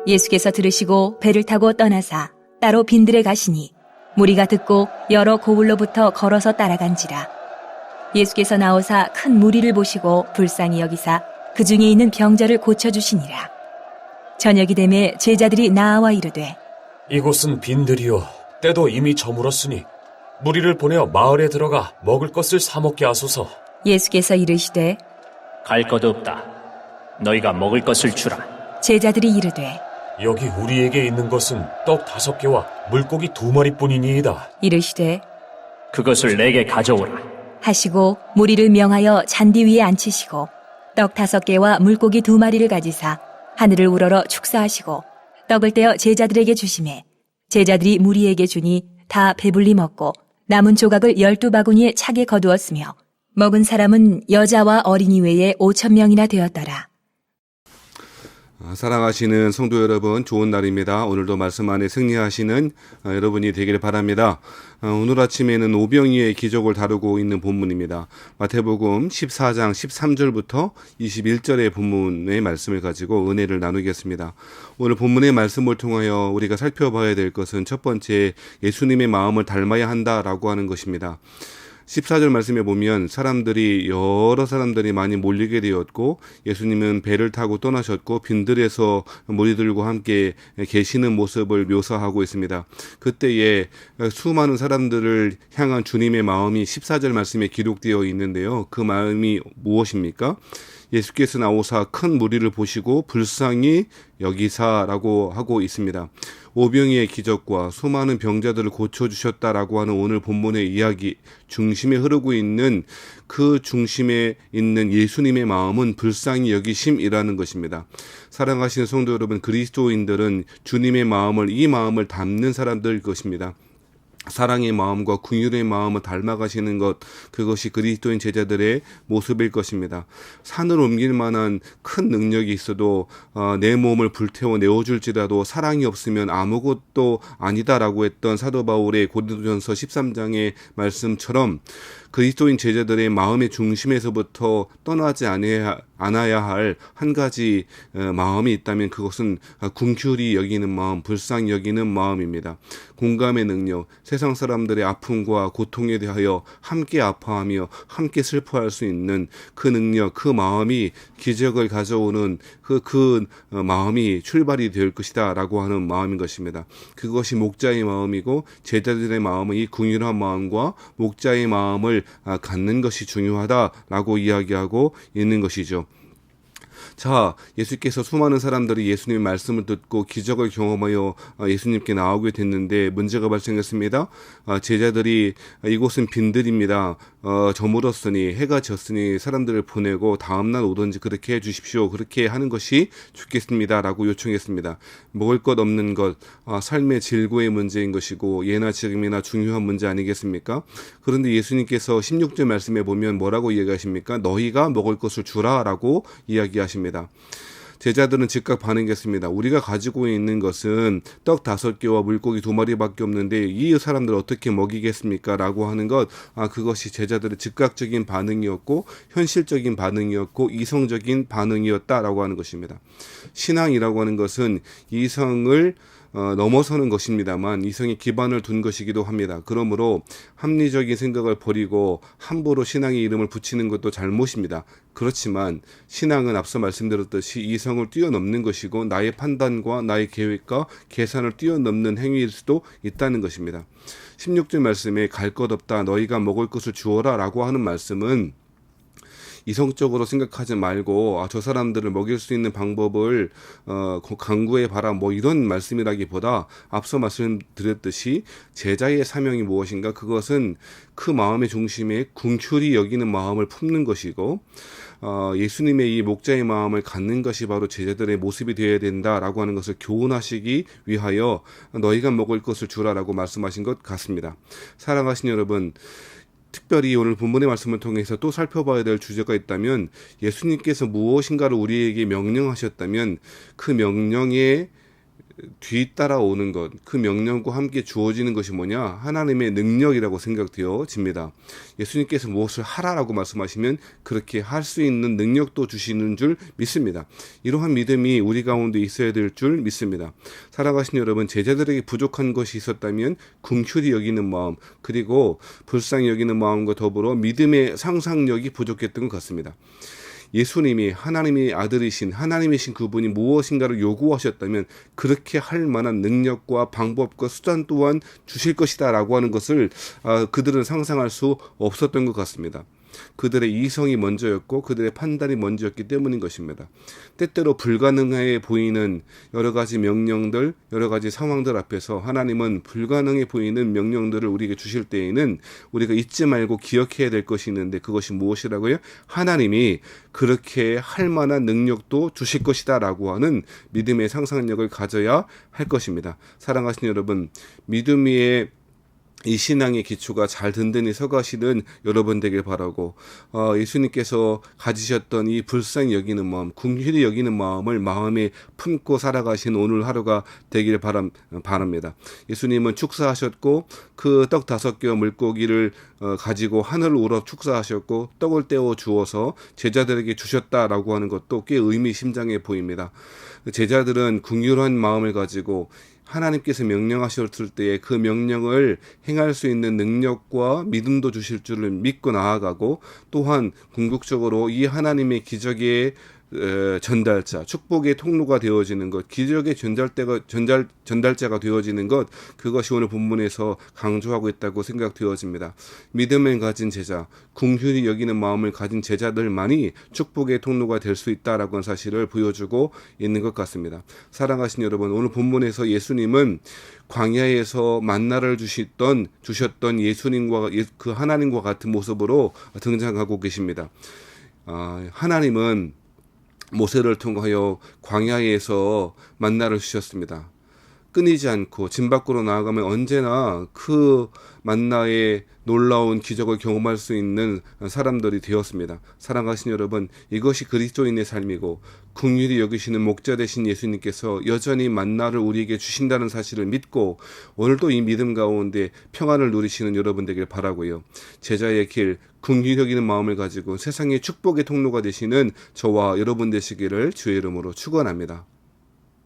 예수께서 들으시고 배를 타고 떠나사 따로 빈들에 가시니 무리가 듣고 여러 고을로부터 걸어서 따라간지라. 예수께서 나오사 큰 무리를 보시고 불쌍히 여기사 그 중에 있는 병자를 고쳐주시니라. 저녁이 되매 제자들이 나아와 이르되 이곳은 빈들이요 때도 이미 저물었으니 무리를 보내어 마을에 들어가 먹을 것을 사 먹게 하소서. 예수께서 이르시되 갈 것 없다. 너희가 먹을 것을 주라. 제자들이 이르되 여기 우리에게 있는 것은 떡 5개와 물고기 2마리뿐이니이다. 이르시되 그것을 내게 가져오라. 하시고 무리를 명하여 잔디 위에 앉히시고 떡 5개와 물고기 2마리를 가지사 하늘을 우러러 축사하시고 떡을 떼어 제자들에게 주시매 제자들이 무리에게 주니 다 배불리 먹고 남은 조각을 12바구니에 차게 거두었으며 먹은 사람은 여자와 어린이 외에 5,000명이나 되었더라. 사랑하시는 성도 여러분, 좋은 날입니다. 오늘도 말씀 안에 승리하시는 여러분이 되길 바랍니다. 오늘 아침에는 오병이의 기적을 다루고 있는 본문입니다. 마태복음 14장 13절부터 21절의 본문의 말씀을 가지고 은혜를 나누겠습니다. 오늘 본문의 말씀을 통하여 우리가 살펴봐야 될 것은 첫 번째, 예수님의 마음을 닮아야 한다라고 하는 것입니다. 14절 말씀에 보면 여러 사람들이 많이 몰리게 되었고 예수님은 배를 타고 떠나셨고 빈들에서 무리들과 함께 계시는 모습을 묘사하고 있습니다. 그때에 수많은 사람들을 향한 주님의 마음이 14절 말씀에 기록되어 있는데요. 그 마음이 무엇입니까? 예수께서 나오사 큰 무리를 보시고 불쌍히 여기사라고 하고 있습니다. 오병이의 기적과 수많은 병자들을 고쳐주셨다라고 하는 오늘 본문의 이야기 중심에 흐르고 있는 그 중심에 있는 예수님의 마음은 불쌍히 여기심이라는 것입니다. 사랑하시는 성도 여러분, 그리스도인들은 주님의 마음을, 이 마음을 담는 사람들일 것입니다. 사랑의 마음과 긍휼의 마음을 닮아가시는 것, 그것이 그리스도인 제자들의 모습일 것입니다. 산을 옮길 만한 큰 능력이 있어도 내 몸을 불태워 내어줄지라도 사랑이 없으면 아무것도 아니다라고 했던 사도 바울의 고린도전서 13장의 말씀처럼 그리스도인 제자들의 마음의 중심에서부터 떠나지 않아야 할 한 가지 마음이 있다면 그것은 긍휼히 여기는 마음, 불쌍히 여기는 마음입니다. 공감의 능력, 세상 사람들의 아픔과 고통에 대하여 함께 아파하며 함께 슬퍼할 수 있는 그 능력, 그 마음이 기적을 가져오는 그 마음이 출발이 될 것이다 라고 하는 마음인 것입니다. 그것이 목자의 마음이고 제자들의 마음은 이 긍휼한 마음과 목자의 마음을 갖는 것이 중요하다라고 이야기하고 있는 것이죠. 자, 예수께서 수많은 사람들이 예수님의 말씀을 듣고 기적을 경험하여 예수님께 나오게 됐는데 문제가 발생했습니다. 제자들이 이곳은 빈들입니다. 저물었으니 해가 졌으니 사람들을 보내고 다음날 오든지 그렇게 해주십시오. 그렇게 하는 것이 좋겠습니다. 라고 요청했습니다. 먹을 것 없는 것, 삶의 질고의 문제인 것이고 예나 지금이나 중요한 문제 아니겠습니까? 그런데 예수님께서 16절 말씀에 보면 뭐라고 이야기하십니까? 너희가 먹을 것을 주라 라고 이야기하십니다. 제자들은 즉각 반응했습니다. 우리가 가지고 있는 것은 떡 5개와 물고기 2마리밖에 없는데 이 사람들 어떻게 먹이겠습니까? 라고 하는 것, 그것이 제자들의 즉각적인 반응이었고 현실적인 반응이었고 이성적인 반응이었다라고 하는 것입니다. 신앙이라고 하는 것은 이성을 넘어서는 것입니다만 이성에 기반을 둔 것이기도 합니다. 그러므로 합리적인 생각을 버리고 함부로 신앙의 이름을 붙이는 것도 잘못입니다. 그렇지만 신앙은 앞서 말씀드렸듯이 이성을 뛰어넘는 것이고 나의 판단과 나의 계획과 계산을 뛰어넘는 행위일 수도 있다는 것입니다. 16절 말씀에 갈 것 없다 너희가 먹을 것을 주어라 라고 하는 말씀은 이성적으로 생각하지 말고 저 사람들을 먹일 수 있는 방법을 강구해봐라 이런 말씀이라기보다 앞서 말씀드렸듯이 제자의 사명이 무엇인가, 그것은 그 마음의 중심에 긍휼히 여기는 마음을 품는 것이고 예수님의 이 목자의 마음을 갖는 것이 바로 제자들의 모습이 되어야 된다라고 하는 것을 교훈하시기 위하여 너희가 먹을 것을 주라라고 말씀하신 것 같습니다. 사랑하신 여러분, 특별히 오늘 본문의 말씀을 통해서 또 살펴봐야 될 주제가 있다면 예수님께서 무엇인가를 우리에게 명령하셨다면 그 명령의 뒤따라오는 것, 그 명령과 함께 주어지는 것이 뭐냐? 하나님의 능력이라고 생각되어집니다. 예수님께서 무엇을 하라라고 말씀하시면 그렇게 할 수 있는 능력도 주시는 줄 믿습니다. 이러한 믿음이 우리 가운데 있어야 될 줄 믿습니다. 살아가신 여러분, 제자들에게 부족한 것이 있었다면 궁휼히 여기는 마음, 그리고 불쌍히 여기는 마음과 더불어 믿음의 상상력이 부족했던 것 같습니다. 예수님이 하나님의 아들이신 하나님이신 그분이 무엇인가를 요구하셨다면 그렇게 할 만한 능력과 방법과 수단 또한 주실 것이다 라고 하는 것을 그들은 상상할 수 없었던 것 같습니다. 그들의 이성이 먼저였고 그들의 판단이 먼저였기 때문인 것입니다. 때때로 불가능해 보이는 여러 가지 명령들, 여러 가지 상황들 앞에서 하나님은 불가능해 보이는 명령들을 우리에게 주실 때에는 우리가 잊지 말고 기억해야 될 것이 있는데, 그것이 무엇이라고요? 하나님이 그렇게 할 만한 능력도 주실 것이다 라고 하는 믿음의 상상력을 가져야 할 것입니다. 사랑하시는 여러분, 믿음 위에 이 신앙의 기초가 잘 든든히 서가시는 여러분 되길 바라고, 예수님께서 가지셨던 이 불쌍히 여기는 마음, 궁휼히 여기는 마음을 마음에 품고 살아가신 오늘 하루가 되길 바랍니다. 예수님은 축사하셨고 그 떡 5개와 물고기를 가지고 하늘을 우러 축사하셨고 떡을 떼어 주어서 제자들에게 주셨다라고 하는 것도 꽤 의미심장해 보입니다. 제자들은 궁휼한 마음을 가지고 하나님께서 명령하셨을 때에 그 명령을 행할 수 있는 능력과 믿음도 주실 줄을 믿고 나아가고, 또한 궁극적으로 이 하나님의 기적의 전달자, 축복의 통로가 되어지는 것, 기적의 전달자가 되어지는 것, 그것이 오늘 본문에서 강조하고 있다고 생각되어집니다. 믿음을 가진 제자, 궁휼히 여기는 마음을 가진 제자들만이 축복의 통로가 될 수 있다라고 하는 사실을 보여주고 있는 것 같습니다. 사랑하신 여러분, 오늘 본문에서 예수님은 광야에서 만나를 주셨던 예수님과 그 하나님과 같은 모습으로 등장하고 계십니다. 하나님은 모세를 통하여 광야에서 만나를 주셨습니다. 끊이지 않고 진 밖으로 나아가면 언제나 그 만나의 놀라운 기적을 경험할 수 있는 사람들이 되었습니다. 사랑하신 여러분, 이것이 그리스도인의 삶이고 긍휼히 여기시는 목자 되신 예수님께서 여전히 만나를 우리에게 주신다는 사실을 믿고 오늘도 이 믿음 가운데 평안을 누리시는 여러분 되길 바라고요. 제자의 길, 긍휼히 여기는 마음을 가지고 세상의 축복의 통로가 되시는 저와 여러분 되시기를 주의 이름으로 축원합니다.